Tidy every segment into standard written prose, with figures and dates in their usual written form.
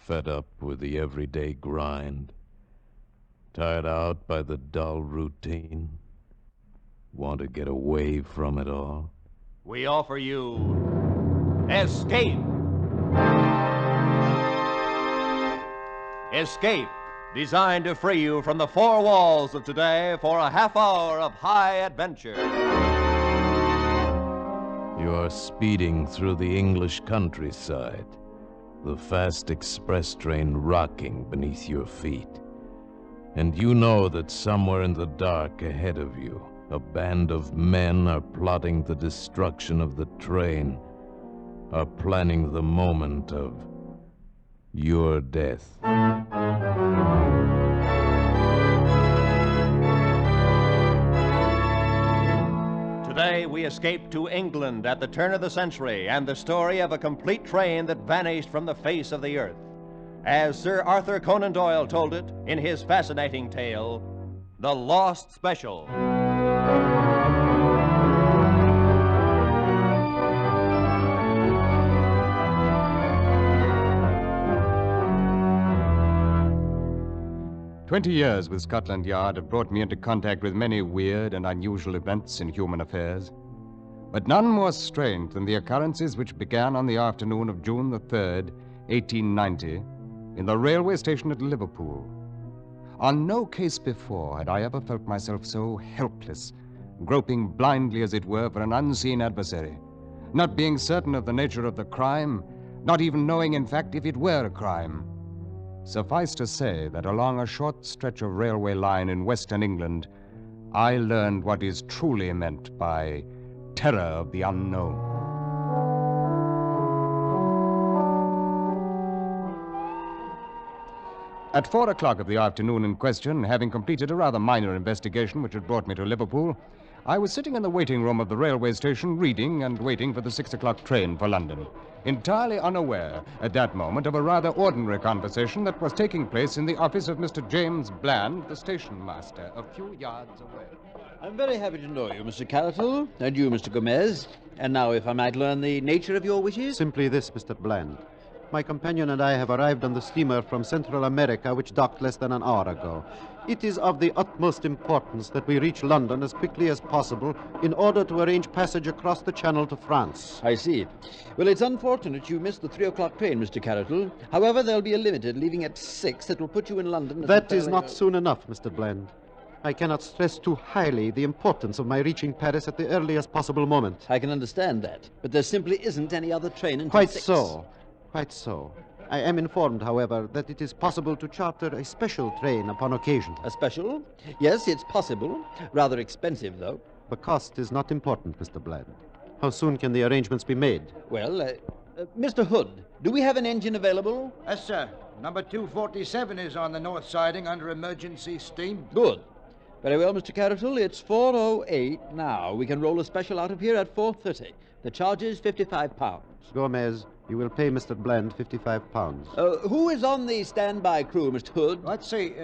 fed up with the everyday grind, tired out by the dull routine, want to get away from it all? We offer you Escape. Escape, designed to free you from the four walls of today for a half hour of high adventure. You are speeding through the English countryside, the fast express train rocking beneath your feet. And you know that somewhere in the dark ahead of you, a band of men are plotting the destruction of the train, are planning the moment of your death. Today, we escape to England at the turn of the century and the story of a complete train that vanished from the face of the earth. As Sir Arthur Conan Doyle told it in his fascinating tale, The Lost Special. "20 years with Scotland Yard have brought me into contact with many weird and unusual events in human affairs, but none more strange than the occurrences which began on the afternoon of June the 3rd, 1890, in the railway station at Liverpool. On no case before had I ever felt myself so helpless, groping blindly, as it were, for an unseen adversary, not being certain of the nature of the crime, not even knowing, in fact, if it were a crime. Suffice to say that along a short stretch of railway line in western England, I learned what is truly meant by terror of the unknown. At 4 o'clock of the afternoon in question, having completed a rather minor investigation which had brought me to Liverpool, I was sitting in the waiting room of the railway station reading and waiting for the 6 o'clock train for London, entirely unaware at that moment of a rather ordinary conversation that was taking place in the office of Mr. James Bland, the station master, a few yards away. I'm very happy to know you, Mr. Carroll, and you, Mr. Gomez. And now, if I might learn the nature of your wishes? Simply this, Mr. Bland. My companion and I have arrived on the steamer from Central America, which docked less than an hour ago. It is of the utmost importance that we reach London as quickly as possible in order to arrange passage across the Channel to France. I see. Well, it's unfortunate you missed the 3 o'clock train, Mr. Carroll. However, there'll be a limited leaving at 6 that will put you in London. That is not soon enough, Mr. Bland. I cannot stress too highly the importance of my reaching Paris at the earliest possible moment. I can understand that, but there simply isn't any other train until Quite 6. so. Quite so. I am informed, however, that it is possible to charter a special train upon occasion. A special? Yes, it's possible. Rather expensive, though. The cost is not important, Mr. Bland. How soon can the arrangements be made? Well, Mr. Hood, do we have an engine available? Yes, sir. Number 247 is on the north siding under emergency steam. Good. Very well, Mr. Carroll, it's 4:08 now. We can roll a special out of here at 4:30. The charge is £55. Gomez, you will pay Mr. Bland £55. Who is on the standby crew, Mr. Hood? Let's see.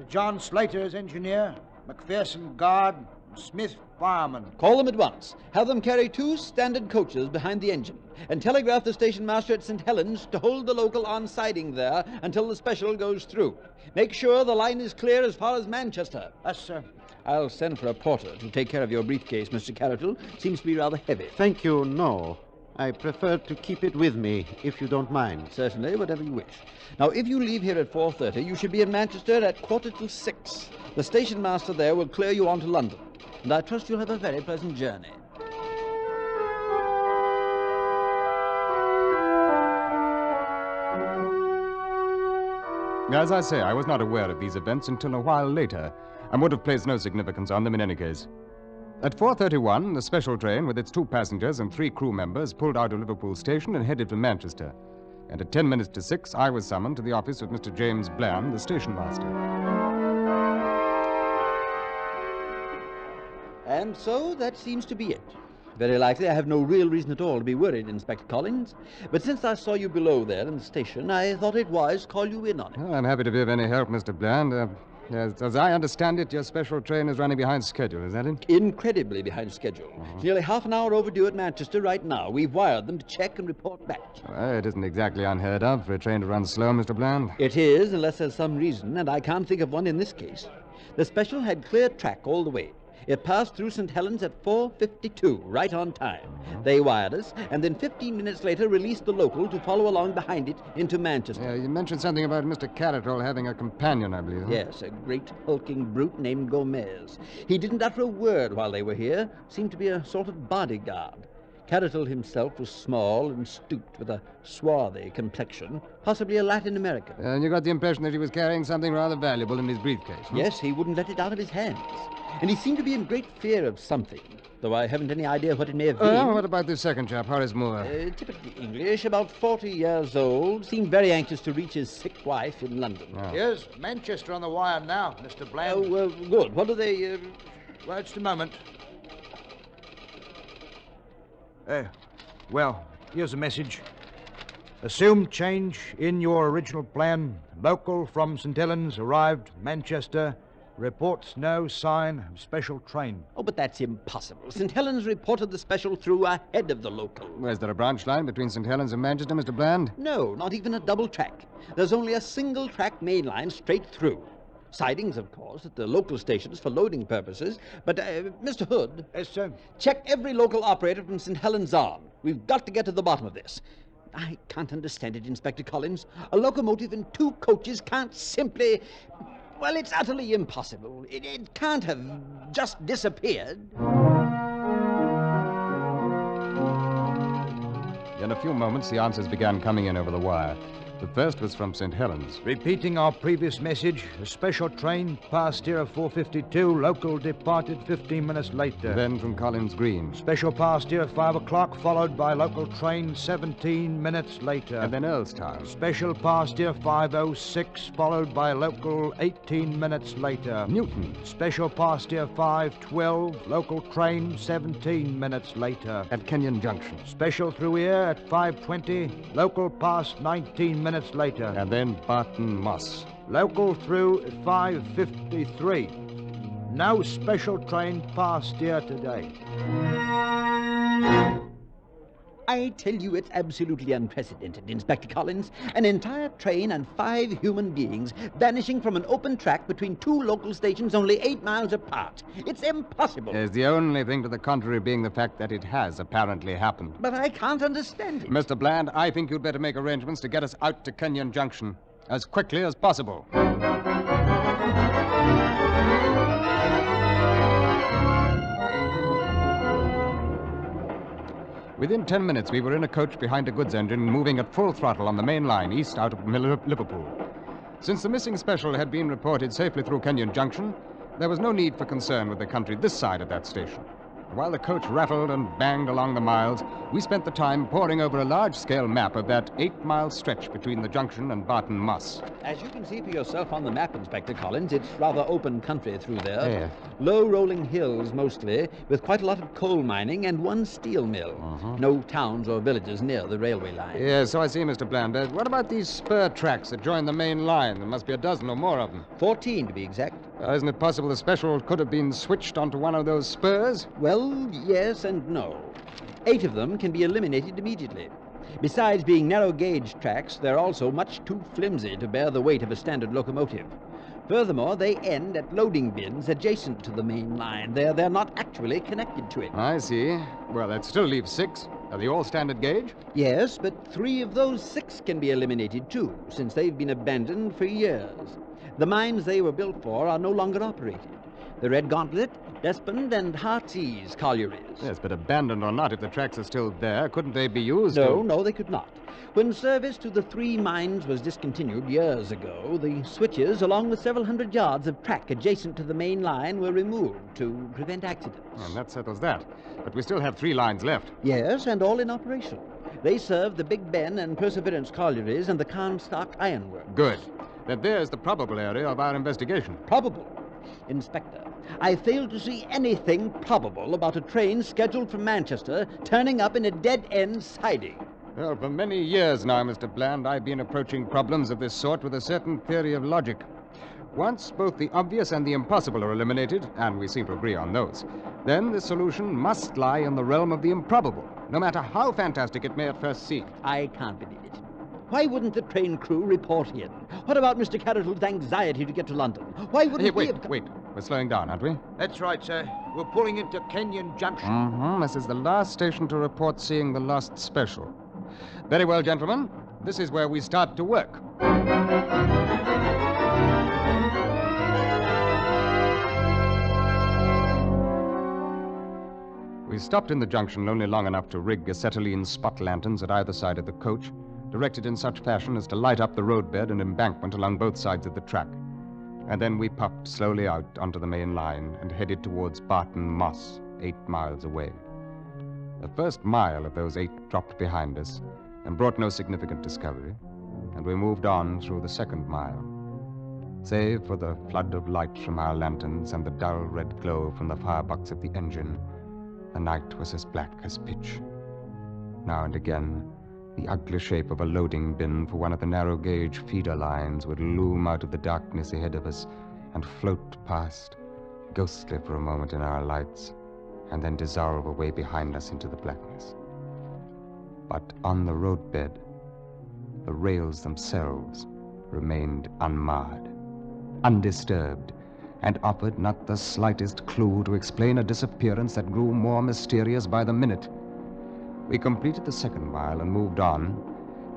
John Slater is engineer, McPherson guard, Smith fireman. Call them at once. Have them carry 2 standard coaches behind the engine, and telegraph the station master at St. Helens to hold the local on siding there until the special goes through. Make sure the line is clear as far as Manchester. Yes, sir. I'll send for a porter to take care of your briefcase, Mr. Carroll. Seems to be rather heavy. Thank you, no. I prefer to keep it with me, if you don't mind. Certainly, whatever you wish. Now, if you leave here at 4:30, you should be in Manchester at 6:15. The station master there will clear you on to London, and I trust you'll have a very pleasant journey. As I say, I was not aware of these events until a while later, and would have placed no significance on them in any case. At 4:31, the special train with its 2 passengers and 3 crew members pulled out of Liverpool station and headed for Manchester. And at 10 minutes to 6, I was summoned to the office of Mr. James Bland, the station master. And so that seems to be it. Very likely I have no real reason at all to be worried, Inspector Collins. But since I saw you below there in the station, I thought it wise to call you in on it. Well, I'm happy to be of any help, Mr. Bland. Yes, as I understand it, your special train is running behind schedule, is that it? Incredibly behind schedule. It's nearly half an hour overdue at Manchester right now. We've wired them to check and report back. Well, it isn't exactly unheard of for a train to run slow, Mr. Bland. It is, unless there's some reason, and I can't think of one in this case. The special had clear track all the way. It passed through St. Helens at 4:52, right on time. They wired us, and then 15 minutes later released the local to follow along behind it into Manchester. Yeah, you mentioned something about Mr. Catterall having a companion, I believe. Yes, a great hulking brute named Gomez. He didn't utter a word while they were here, seemed to be a sort of bodyguard. Catterall himself was small and stooped with a swarthy complexion, possibly a Latin American. And you got the impression that he was carrying something rather valuable in his briefcase. Yes, he wouldn't let it out of his hands. And he seemed to be in great fear of something, though I haven't any idea what it may have been. What about this second chap, Horace Moore? Typically English, about 40 years old, seemed very anxious to reach his sick wife in London. Oh. Here's Manchester on the wire now, Mr. Bland. Good. What do they... Well, just a moment. Well, here's a message. Assumed change in your original plan. Local from St. Helens arrived Manchester. Reports no sign of special train. Oh, but that's impossible. St. Helens reported the special through ahead of the local. Is there a branch line between St. Helens and Manchester, Mr. Bland? No, not even a double track. There's only a single track main line straight through. Sidings, of course, at the local stations for loading purposes. But, Mr. Hood... Yes, sir? Check every local operator from St. Helens on. We've got to get to the bottom of this. I can't understand it, Inspector Collins. A locomotive and 2 coaches can't simply... Well, it's utterly impossible. It can't have just disappeared. In a few moments, the answers began coming in over the wire. The first was from St. Helens. Repeating our previous message, a special train passed here at 4:52, local departed 15 minutes later. Then from Collins Green. Special passed here at 5 o'clock, followed by local train 17 minutes later. And then Earlstown. Special passed here 5:06, followed by local 18 minutes later. Newton. Special passed here 5:12, local train 17 minutes later. At Kenyon Junction. Special through here at 5:20, local passed 19 minutes later. And then Barton Moss. Local through at 5:53. No special train passed here today. I tell you, it's absolutely unprecedented, Inspector Collins. An entire train and 5 human beings vanishing from an open track between 2 local stations only 8 miles apart. It's impossible. There's the only thing to the contrary being the fact that it has apparently happened. But I can't understand it. Mr. Bland, I think you'd better make arrangements to get us out to Kenyon Junction as quickly as possible. Within 10 minutes, we were in a coach behind a goods engine moving at full throttle on the main line east out of Liverpool. Since the missing special had been reported safely through Kenyon Junction, there was no need for concern with the country this side of that station. While the coach rattled and banged along the miles, we spent the time poring over a large-scale map of that 8-mile stretch between the junction and Barton Moss. As you can see for yourself on the map, Inspector Collins, it's rather open country through there. Yeah. Low rolling hills mostly, with quite a lot of coal mining and 1 steel mill. No towns or villages near the railway line. Yeah, so I see, Mr. Bland. What about these spur tracks that join the main line? There must be a dozen or more of them. 14 to be exact. Isn't it possible the special could have been switched onto one of those spurs? Well, yes and no. 8 of them can be eliminated immediately. Besides being narrow gauge tracks, they're also much too flimsy to bear the weight of a standard locomotive. Furthermore, they end at loading bins adjacent to the main line. They're not actually connected to it. I see. Well, that still leaves 6. Are they all standard gauge? Yes, but 3 of those 6 can be eliminated too, since they've been abandoned for years. The mines they were built for are no longer operated. The Red Gauntlet, Despond, and Heartsease collieries. Yes, but abandoned or not, if the tracks are still there, couldn't they be used? No, they could not. When service to the 3 mines was discontinued years ago, the switches, along with several hundred yards of track adjacent to the main line, were removed to prevent accidents. And that settles that. But we still have 3 lines left. Yes, and all in operation. They serve the Big Ben and Perseverance collieries and the Carnstock ironworks. Good. Then there's the probable area of our investigation. Probable. Inspector, I fail to see anything probable about a train scheduled for Manchester turning up in a dead-end siding. Well, for many years now, Mr. Bland, I've been approaching problems of this sort with a certain theory of logic. Once both the obvious and the impossible are eliminated, and we seem to agree on those, then the solution must lie in the realm of the improbable, no matter how fantastic it may at first seem. I can't believe it. Why wouldn't the train crew report in? What about Mr. Carroll's anxiety to get to London? Why wouldn't Hey, he wait, have... wait. We're slowing down, aren't we? That's right, sir. We're pulling into Kenyon Junction. Mm-hmm. This is the last station to report seeing the lost special. Very well, gentlemen. This is where we start to work. We stopped in the junction only long enough to rig acetylene spot lanterns at either side of the coach, directed in such fashion as to light up the roadbed and embankment along both sides of the track. And then we puffed slowly out onto the main line and headed towards Barton Moss, 8 miles away. The first mile of those 8 dropped behind us and brought no significant discovery, and we moved on through the second mile. Save for the flood of light from our lanterns and the dull red glow from the firebox of the engine, the night was as black as pitch. Now and again, the ugly shape of a loading bin for one of the narrow-gauge feeder lines would loom out of the darkness ahead of us and float past, ghostly for a moment in our lights, and then dissolve away behind us into the blackness. But on the roadbed, the rails themselves remained unmarred, undisturbed, and offered not the slightest clue to explain a disappearance that grew more mysterious by the minute. We completed the second mile and moved on,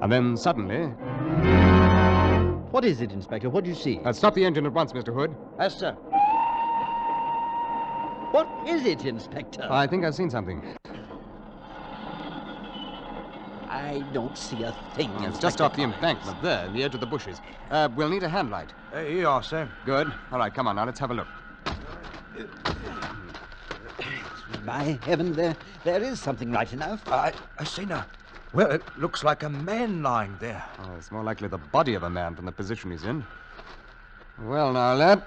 and then suddenly... What is it, Inspector? What do you see? Stop the engine at once, Mr. Hood. Yes, sir. What is it, Inspector? I think I've seen something. I don't see a thing, It's Inspector just off the Collins. embankment there, in the edge of the bushes. We'll need a hand light. Here you are, sir. Good. All right, come on now, let's have a look. By heaven, there is something right enough. I see now. Well, it looks like a man lying there. Oh, it's more likely the body of a man from the position he's in. Well, now, lad.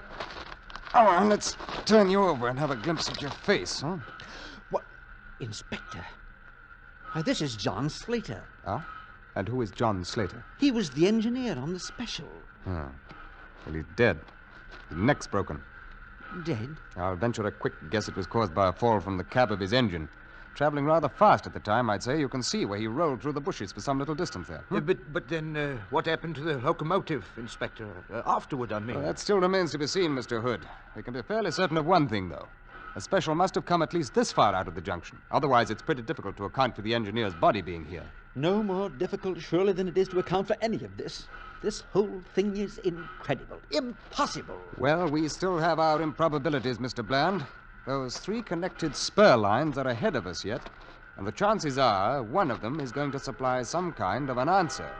Come on, let's turn you over and have a glimpse of your face, huh? What? Inspector? Why, this is John Slater. Huh? And who is John Slater? He was the engineer on the special. Well, he's dead. His neck's broken. Dead? I'll venture a quick guess it was caused by a fall from the cab of his engine. Traveling rather fast at the time, I'd say. You can see where he rolled through the bushes for some little distance there. But then what happened to the locomotive, Inspector? Afterward, I mean. Well, that still remains to be seen, Mr. Hood. We can be fairly certain of one thing, though. A special must have come at least this far out of the junction. Otherwise, it's pretty difficult to account for the engineer's body being here. No more difficult, surely, than it is to account for any of this. This whole thing is incredible. Impossible. Well, we still have our improbabilities, Mr. Bland. Those 3 connected spur lines are ahead of us yet, and the chances are one of them is going to supply some kind of an answer.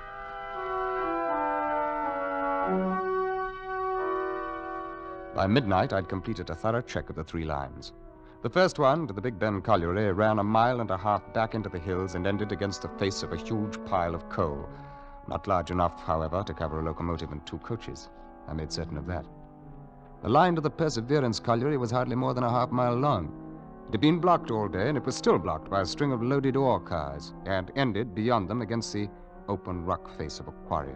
By midnight, I'd completed a thorough check of the 3 lines. The first one, to the Big Ben colliery, ran 1.5 miles back into the hills and ended against the face of a huge pile of coal. Not large enough, however, to cover a locomotive and 2 coaches. I made certain of that. The line to the Perseverance colliery was hardly more than 1/2 mile long. It had been blocked all day, and it was still blocked by a string of loaded ore cars, and ended beyond them against the open rock face of a quarry.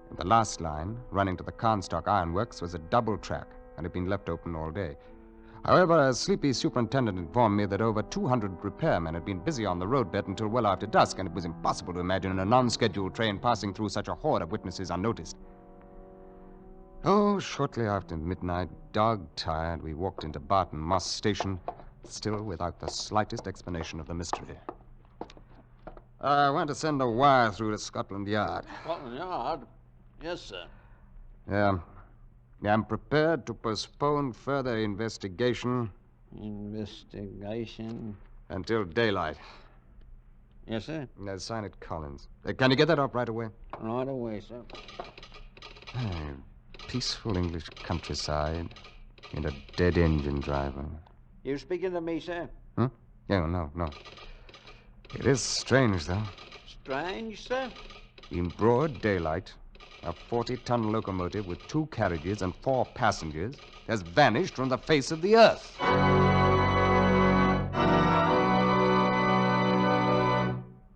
And the last line, running to the Carnstock Ironworks, was a double track, and had been left open all day. However, a sleepy superintendent informed me that over 200 repairmen had been busy on the roadbed until well after dusk, and it was impossible to imagine a non-scheduled train passing through such a horde of witnesses unnoticed. Oh, shortly after midnight, dog-tired, we walked into Barton Moss Station, still without the slightest explanation of the mystery. I want to send a wire through to Scotland Yard. Scotland Yard? Yes, sir. Yeah. I'm prepared to postpone further investigation Investigation? until daylight. Yes, sir. Now, sign it, Collins. Can you get that up right away? Right away, sir. Peaceful English countryside and a dead engine driver. You speaking to me, sir? Yeah, no. It is strange, though. Strange, sir? In broad daylight, a 40-ton locomotive with 2 carriages and 4 passengers has vanished from the face of the earth.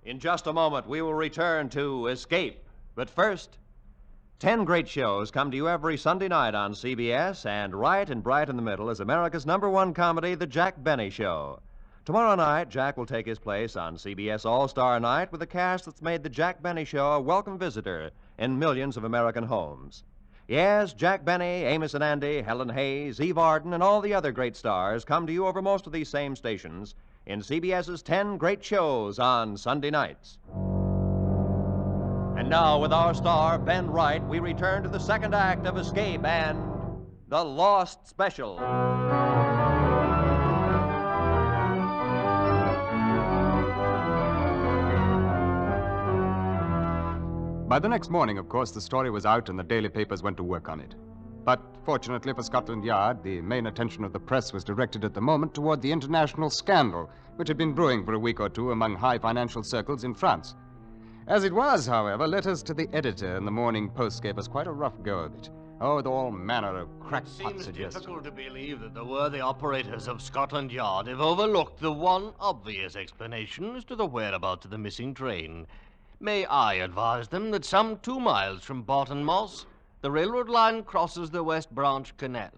In just a moment, we will return to Escape. But first, 10 great shows come to you every Sunday night on CBS, and right and bright in the middle is America's #1 comedy, The Jack Benny Show. Tomorrow night, Jack will take his place on CBS All-Star Night with a cast that's made The Jack Benny Show a welcome visitor in millions of American homes. Yes, Jack Benny, Amos and Andy, Helen Hayes, Eve Arden, and all the other great stars come to you over most of these same stations in CBS's 10 great shows on Sunday nights. And now, with our star, Ben Wright, we return to the second act of Escape and The Lost Special. By the next morning, of course, the story was out and the daily papers went to work on it. But fortunately for Scotland Yard, the main attention of the press was directed at the moment toward the international scandal, which had been brewing for a week or two among high financial circles in France. As it was, however, letters to the editor in the Morning Post gave us quite a rough go of it. Oh, with all manner of crackpot suggestions. It seems difficult to believe that the worthy operators of Scotland Yard have overlooked the one obvious explanation as to the whereabouts of the missing train. May I advise them that some 2 miles from Barton Moss, the railroad line crosses the West Branch Canal.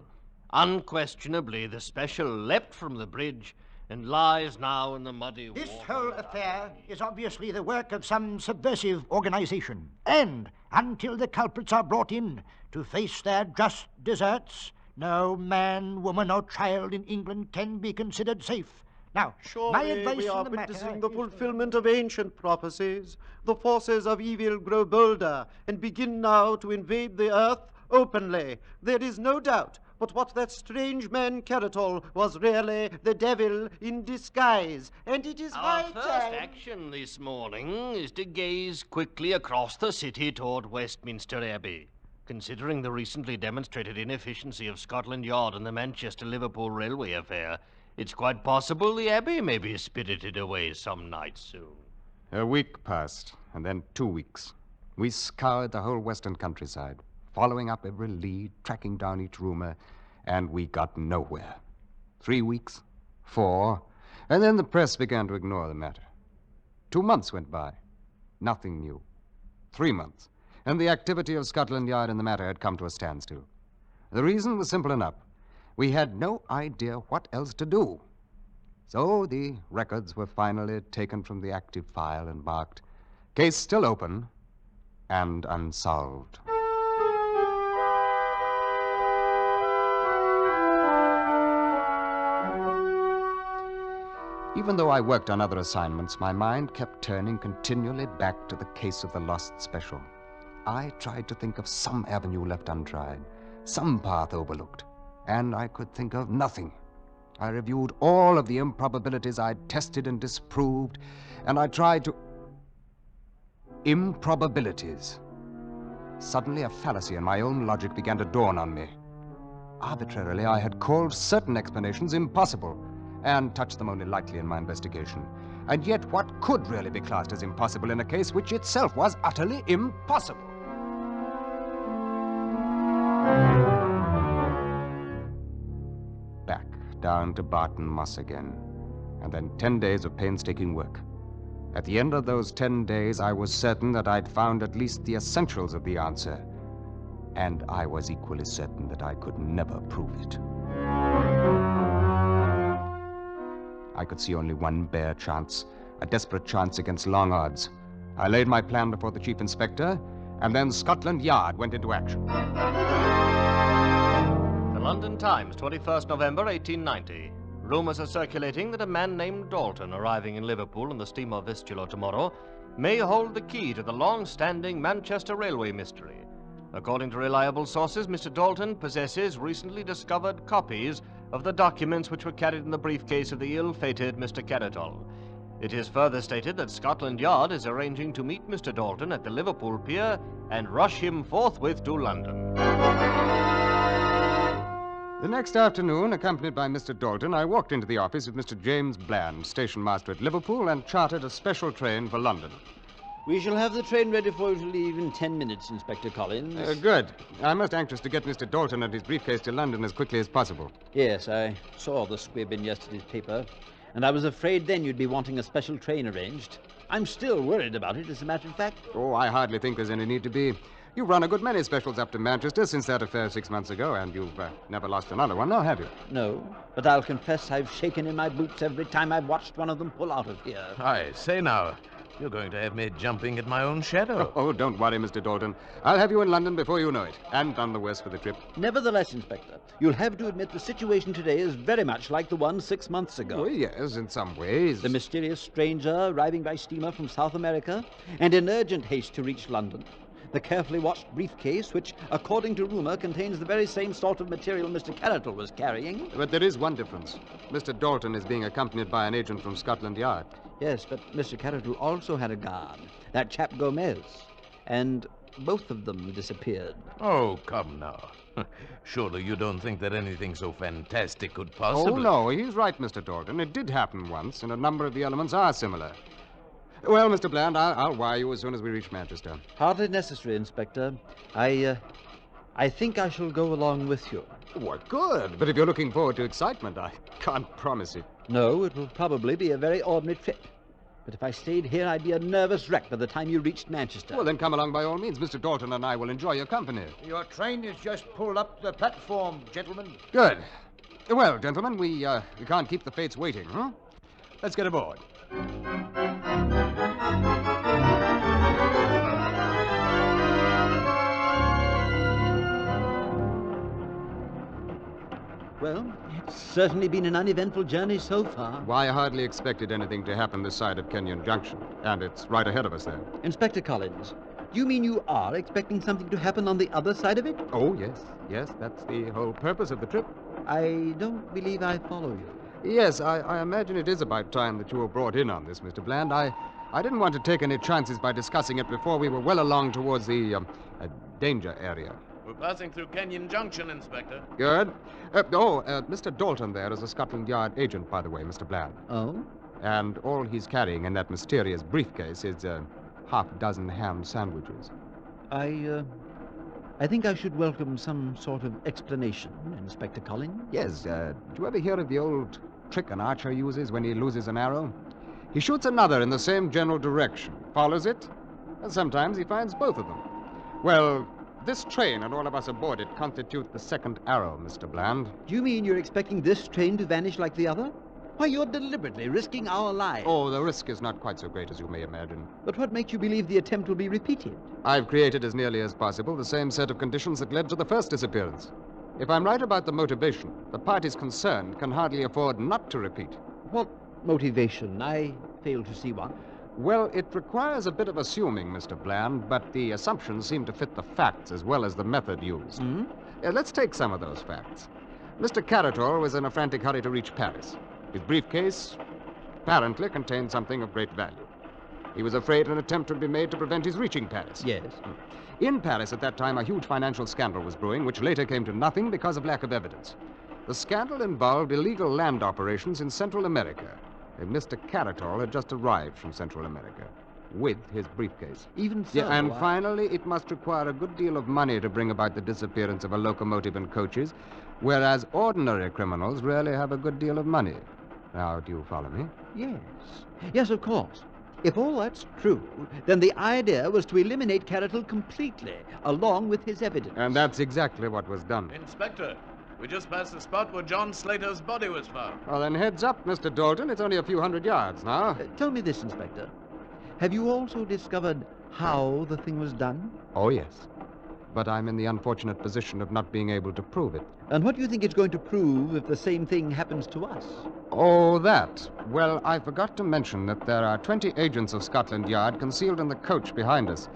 Unquestionably, the special leapt from the bridge and lies now in the muddy water. This whole affair is obviously the work of some subversive organization. And until the culprits are brought in to face their just deserts, no man, woman, or child in England can be considered safe. Now, my Surely advice we are in the matter witnessing the is- fulfillment of ancient prophecies. The forces of evil grow bolder and begin now to invade the earth openly. There is no doubt but what that strange man Caratol was really the devil in disguise. And it is Our high first time... action this morning is to gaze quickly across the city toward Westminster Abbey. Considering the recently demonstrated inefficiency of Scotland Yard and the Manchester-Liverpool railway affair, it's quite possible the Abbey may be spirited away some night soon. A week passed, and then 2 weeks. We scoured the whole western countryside, following up every lead, tracking down each rumor, and we got nowhere. 3 weeks, 4, and then the press began to ignore the matter. 2 months went by. Nothing new. 3 months, and the activity of Scotland Yard in the matter had come to a standstill. The reason was simple enough. We had no idea what else to do. So the records were finally taken from the active file and marked, "Case still open and unsolved." Even though I worked on other assignments, my mind kept turning continually back to the case of the Lost Special. I tried to think of some avenue left untried, some path overlooked, and I could think of nothing. I reviewed all of the improbabilities I'd tested and disproved, and I tried to... Improbabilities. Suddenly, a fallacy in my own logic began to dawn on me. Arbitrarily, I had called certain explanations impossible, and touched them only lightly in my investigation. And yet, what could really be classed as impossible in a case which itself was utterly impossible? Back down to Barton Moss again, and then 10 days of painstaking work. At the end of those 10 days, I was certain that I'd found at least the essentials of the answer, and I was equally certain that I could never prove it. I could see only one bare chance, a desperate chance against long odds. I laid my plan before the chief inspector, and then Scotland Yard went into action. The London Times, 21st November 1890. Rumors are circulating that a man named Dalton, arriving in Liverpool on the steamer Vistula tomorrow, may hold the key to the long-standing Manchester railway mystery. According to reliable sources, Mr. Dalton possesses recently discovered copies of the documents which were carried in the briefcase of the ill-fated Mr. Caratol. It is further stated that Scotland Yard is arranging to meet Mr. Dalton at the Liverpool pier and rush him forthwith to London. The next afternoon, accompanied by Mr. Dalton, I walked into the office of Mr. James Bland, station master at Liverpool, and chartered a special train for London. We shall have the train ready for you to leave in 10 minutes, Inspector Collins. Good. I'm most anxious to get Mr. Dalton and his briefcase to London as quickly as possible. Yes, I saw the squib in yesterday's paper, and I was afraid then you'd be wanting a special train arranged. I'm still worried about it, as a matter of fact. Oh, I hardly think there's any need to be. You've run a good many specials up to Manchester since that affair 6 months ago, and you've never lost another one, now have you? No, but I'll confess I've shaken in my boots every time I've watched one of them pull out of here. I say now, you're going to have me jumping at my own shadow. Oh, don't worry, Mr. Dalton. I'll have you in London before you know it, and none the worse for the trip. Nevertheless, Inspector, you'll have to admit the situation today is very much like the one 6 months ago. Oh, yes, in some ways. The mysterious stranger arriving by steamer from South America and in urgent haste to reach London. The carefully watched briefcase, which, according to rumor, contains the very same sort of material Mr. Carroll was carrying. But there is one difference. Mr. Dalton is being accompanied by an agent from Scotland Yard. Yes, but Mr. Carroll also had a guard, that chap Gomez, and both of them disappeared. Oh, come now. Surely you don't think that anything so fantastic could Oh, possibly... no, he's right, Mr. Dalton. It did happen once, and a number of the elements are similar. Well, Mr. Bland, I'll wire you as soon as we reach Manchester. Hardly necessary, Inspector. I think I shall go along with you. Well, good. But if you're looking forward to excitement, I can't promise it. No, it will probably be a very ordinary trip. But if I stayed here, I'd be a nervous wreck by the time you reached Manchester. Well, then come along by all means. Mr. Dalton and I will enjoy your company. Your train has just pulled up the platform, gentlemen. Good. Well, gentlemen, we can't keep the fates waiting, huh? Let's get aboard. Well, it's certainly been an uneventful journey so far. Why, I hardly expected anything to happen this side of Kenyon Junction. And it's right ahead of us there. Inspector Collins, do you mean you are expecting something to happen on the other side of it? Oh, yes. Yes, that's the whole purpose of the trip. I don't believe I follow you. Yes, I imagine it is about time that you were brought in on this, Mr. Bland. I didn't want to take any chances by discussing it before we were well along towards the danger area. We're passing through Kenyon Junction, Inspector. Good. Mr. Dalton there is a Scotland Yard agent, by the way, Mr. Bland. Oh? And all he's carrying in that mysterious briefcase is half a dozen ham sandwiches. I think I should welcome some sort of explanation, Inspector Collins. Yes, did you ever hear of the old trick an archer uses when he loses an arrow? He shoots another in the same general direction, follows it, and sometimes he finds both of them. Well, this train and all of us aboard it constitute the second arrow, Mr. Bland. Do you mean you're expecting this train to vanish like the other? Why, you're deliberately risking our lives. Oh, the risk is not quite so great as you may imagine. But what makes you believe the attempt will be repeated? I've created as nearly as possible the same set of conditions that led to the first disappearance. If I'm right about the motivation, the parties concerned can hardly afford not to repeat. What motivation? I fail to see one. Well, it requires a bit of assuming, Mr. Bland, but the assumptions seem to fit the facts as well as the method used. Let's take some of those facts. Mr. Carroll was in a frantic hurry to reach Paris. His briefcase apparently contained something of great value. He was afraid an attempt would be made to prevent his reaching Paris. Yes. In Paris at that time, a huge financial scandal was brewing, which later came to nothing because of lack of evidence. The scandal involved illegal land operations in Central America. And Mr. Carroll had just arrived from Central America with his briefcase. Even so. And finally, it must require a good deal of money to bring about the disappearance of a locomotive and coaches, whereas ordinary criminals rarely have a good deal of money. Now, do you follow me? Yes. Yes, of course. If all that's true, then the idea was to eliminate Carroll completely, along with his evidence. And that's exactly what was done. Inspector, we just passed the spot where John Slater's body was found. Well, then heads up, Mr. Dalton. It's only a few hundred yards now. Tell me this, Inspector. Have you also discovered how the thing was done? Oh, yes. But I'm in the unfortunate position of not being able to prove it. And what do you think it's going to prove if the same thing happens to us? Oh, that. Well, I forgot to mention that there are 20 agents of Scotland Yard concealed in the coach behind us.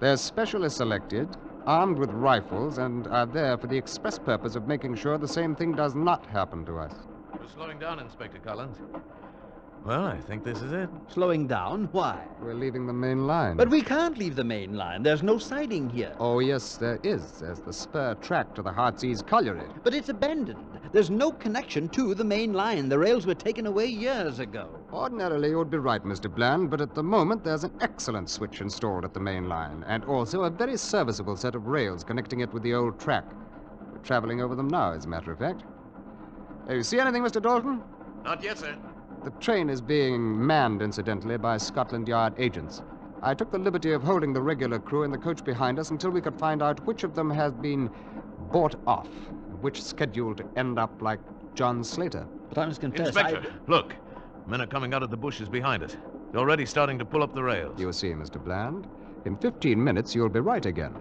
They're specially selected, armed with rifles, and are there for the express purpose of making sure the same thing does not happen to us. We're slowing down, Inspector Collins. Well, I think this is it. Slowing down? Why? We're leaving the main line. But we can't leave the main line. There's no siding here. Oh, yes, there is. There's the spur track to the Heartsease colliery. But it's abandoned. There's no connection to the main line. The rails were taken away years ago. Ordinarily, you would be right, Mr. Bland, but at the moment there's an excellent switch installed at the main line, and also a very serviceable set of rails connecting it with the old track. We're traveling over them now, as a matter of fact. You see anything, Mr. Dalton? Not yet, sir. The train is being manned, incidentally, by Scotland Yard agents. I took the liberty of holding the regular crew in the coach behind us until we could find out which of them has been bought off, which scheduled to end up like John Slater. But I must confess, Inspector, look. Men are coming out of the bushes behind us. They're already starting to pull up the rails. You see, Mr. Bland, in 15 minutes you'll be right again.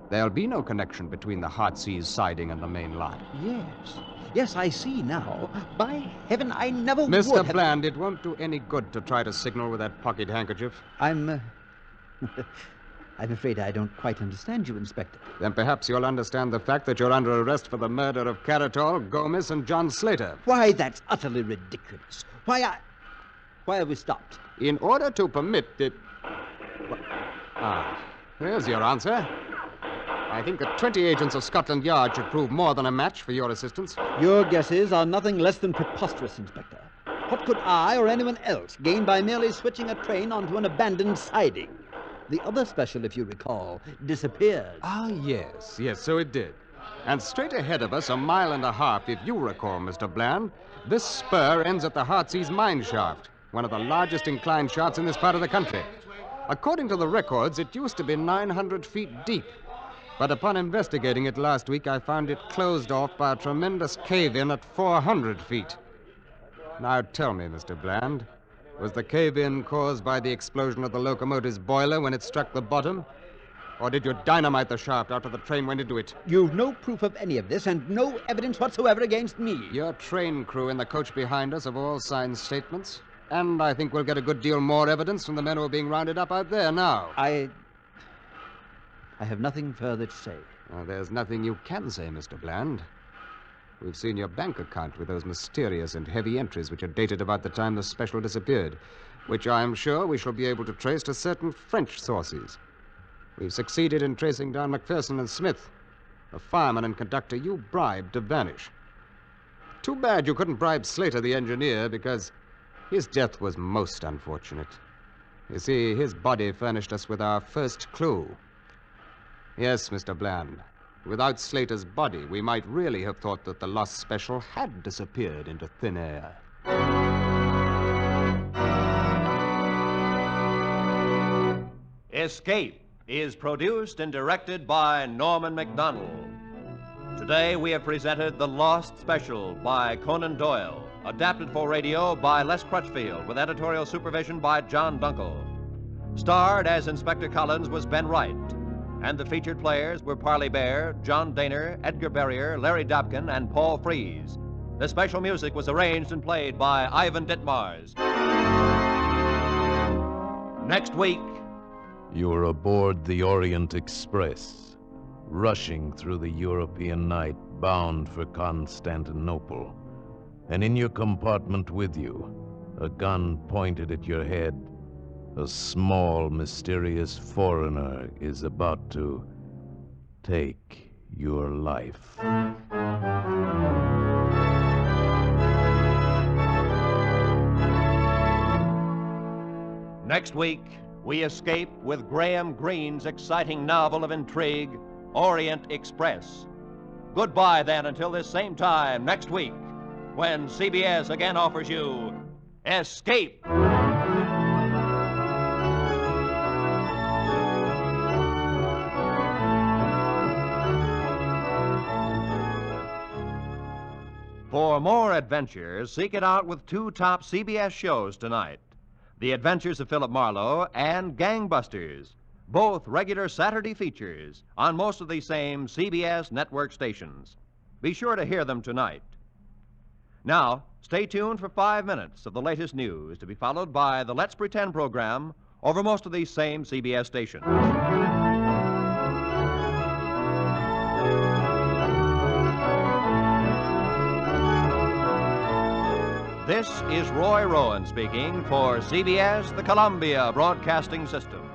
There'll be no connection between the Heartsease siding and the main line. Yes. Yes, I see now. By heaven, I never would Mr. have... Bland, it won't do any good to try to signal with that pocket handkerchief. I'm afraid I don't quite understand you, Inspector. Then perhaps you'll understand the fact that you're under arrest for the murder of Caratol, Gomez, and John Slater. Why, that's utterly ridiculous. Why have we stopped? In order to permit the... there's your answer. I think that 20 agents of Scotland Yard should prove more than a match for your assistance. Your guesses are nothing less than preposterous, Inspector. What could I or anyone else gain by merely switching a train onto an abandoned siding? The other special, if you recall, disappeared. Ah, yes, so it did. And straight ahead of us, a mile and a half, if you recall, Mr. Bland, this spur ends at the Heartsease mine shaft, one of the largest inclined shafts in this part of the country. According to the records, it used to be 900 feet deep. But upon investigating it last week, I found it closed off by a tremendous cave-in at 400 feet. Now tell me, Mr. Bland, was the cave-in caused by the explosion of the locomotive's boiler when it struck the bottom? Or did you dynamite the shaft after the train went into it? You've no proof of any of this and no evidence whatsoever against me. Your train crew in the coach behind us have all signed statements. And I think we'll get a good deal more evidence from the men who are being rounded up out there now. I have nothing further to say. Well, there's nothing you can say, Mr. Bland. We've seen your bank account with those mysterious and heavy entries which are dated about the time the special disappeared, which I am sure we shall be able to trace to certain French sources. We've succeeded in tracing down McPherson and Smith, the fireman and conductor you bribed to vanish. Too bad you couldn't bribe Slater, the engineer, because his death was most unfortunate. You see, his body furnished us with our first clue. Yes, Mr. Bland. Without Slater's body, we might really have thought that the lost special had disappeared into thin air. Escape is produced and directed by Norman MacDonald. Today we have presented The Lost Special by Conan Doyle, adapted for radio by Les Crutchfield, with editorial supervision by John Dunkel. Starred as Inspector Collins was Ben Wright, and the featured players were Parley Bear, John Daner, Edgar Berrier, Larry Dobkin, and Paul Frees. The special music was arranged and played by Ivan Ditmars. Next week, You're aboard the Orient Express, rushing through the European night, bound for Constantinople. And in your compartment with you, a gun pointed at your head, a small, mysterious foreigner is about to take your life. next week, we escape with Graham Greene's exciting novel of intrigue, Orient Express. Goodbye, then, until this same time next week, when CBS again offers you Escape. For more adventures, seek it out with two top CBS shows tonight: The Adventures of Philip Marlowe and Gangbusters, both regular Saturday features on most of the same CBS network stations. Be sure to hear them tonight. Now, stay tuned for 5 minutes of the latest news, to be followed by the Let's Pretend program over most of these same CBS stations. This is Roy Rowan speaking for CBS, the Columbia Broadcasting System.